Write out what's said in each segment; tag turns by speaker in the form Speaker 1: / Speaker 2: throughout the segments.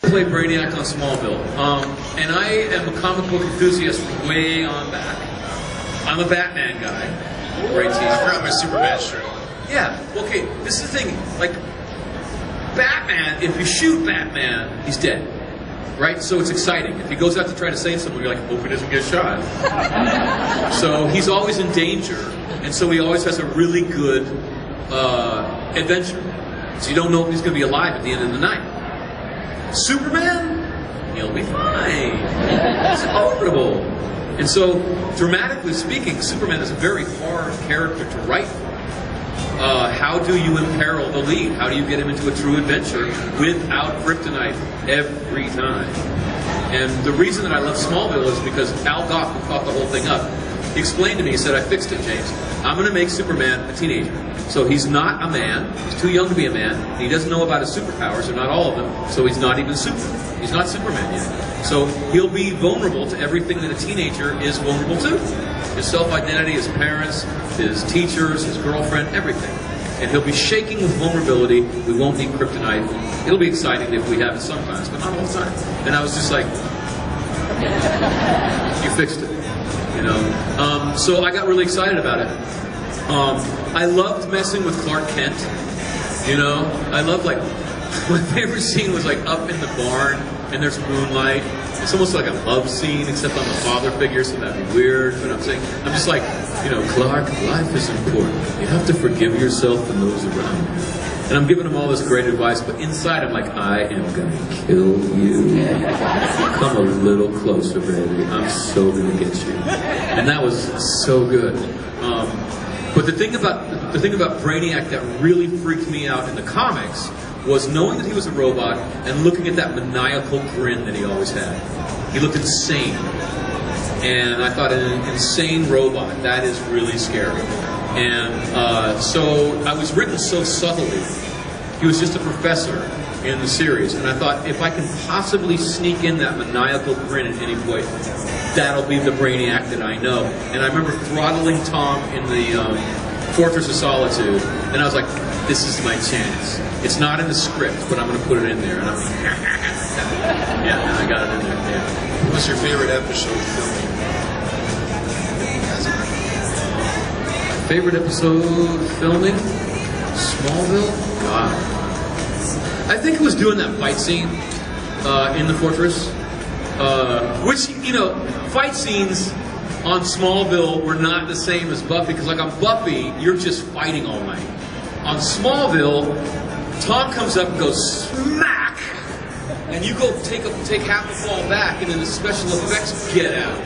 Speaker 1: Play Brainiac on Smallville, and I am a comic book enthusiast from way on back. I'm a Batman guy. Great team.
Speaker 2: I forgot my Superman shirt.
Speaker 1: Yeah, okay, this is the thing, like, Batman, if you shoot Batman, he's dead. Right? So it's exciting. If he goes out to try to save someone, you're like, hope he doesn't get shot. So he's always in danger, and so he always has a really good adventure. So you don't know if he's going to be alive at the end of the night. Superman, he'll be fine. He's horrible. And so, dramatically speaking, Superman is a very hard character to write for. How do you imperil the lead? How do you get him into a true adventure without kryptonite every time? And the reason that I love Smallville is because Al Goff, who caught the whole thing up, he explained to me, he said, I fixed it, James. I'm going to make Superman a teenager. So he's not a man. He's too young to be a man. And he doesn't know about his superpowers, or not all of them. So he's not even Superman. He's not Superman yet. So he'll be vulnerable to everything that a teenager is vulnerable to. His self-identity, his parents, his teachers, his girlfriend, everything. And he'll be shaking with vulnerability. We won't need kryptonite. It'll be exciting if we have it sometimes, but not all the time. And I was just like, you fixed it. You know? So I got really excited about it. I loved messing with Clark Kent. You know? I loved, like, my favorite scene was, like, up in the barn, and there's moonlight. It's almost like a love scene, except I'm a father figure, so that'd be weird. But I'm saying, I'm just like, you know, Clark, life is important. You have to forgive yourself and those around you. And I'm giving him all this great advice, but inside I'm like, I am gonna kill you. Come a little closer, baby. I'm so gonna get you. And that was so good. But the thing about Brainiac that really freaked me out in the comics was knowing that he was a robot and looking at that maniacal grin that he always had. He looked insane. And I thought, an insane robot, that is really scary. And so I was written so subtly. He was just a professor in the series. And I thought, if I can possibly sneak in that maniacal grin at any point, that'll be the Brainiac that I know. And I remember throttling Tom in the Fortress of Solitude, and I was like, this is my chance. It's not in the script, but I'm going to put it in there. And I'm like, yeah, I got it in there. Yeah.
Speaker 2: What was your favorite episode filming?
Speaker 1: Favorite episode filming? Smallville? God. I think it was doing that fight scene in the Fortress. Which, you know, fight scenes on Smallville were not the same as Buffy, because like on Buffy, you're just fighting all night. On Smallville, Tom comes up and goes smack, and you go take half the fall back, and then the special effects get out.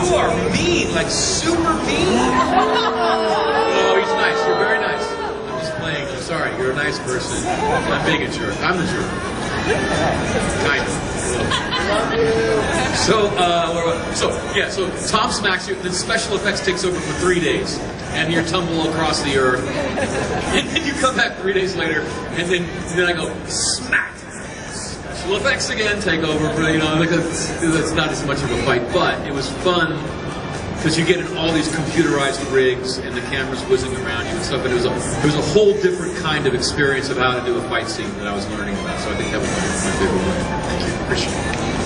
Speaker 1: You are mean, like super mean. Oh, he's nice. You're very nice. I'm just playing. I'm sorry. You're a nice person. I'm being a jerk. I'm the jerk. Kind of. So Tom smacks you, then special effects takes over for 3 days, and you tumble across the earth, and then you come back 3 days later, and then I go, smack! Special effects again take over for, you know, it's not as much of a fight, but it was fun, because you get in all these computerized rigs, and the camera's whizzing around you and stuff, and it was a whole different kind of experience of how to do a fight scene that I was learning about, so I think that was my favorite one.
Speaker 2: Thank you. Appreciate it.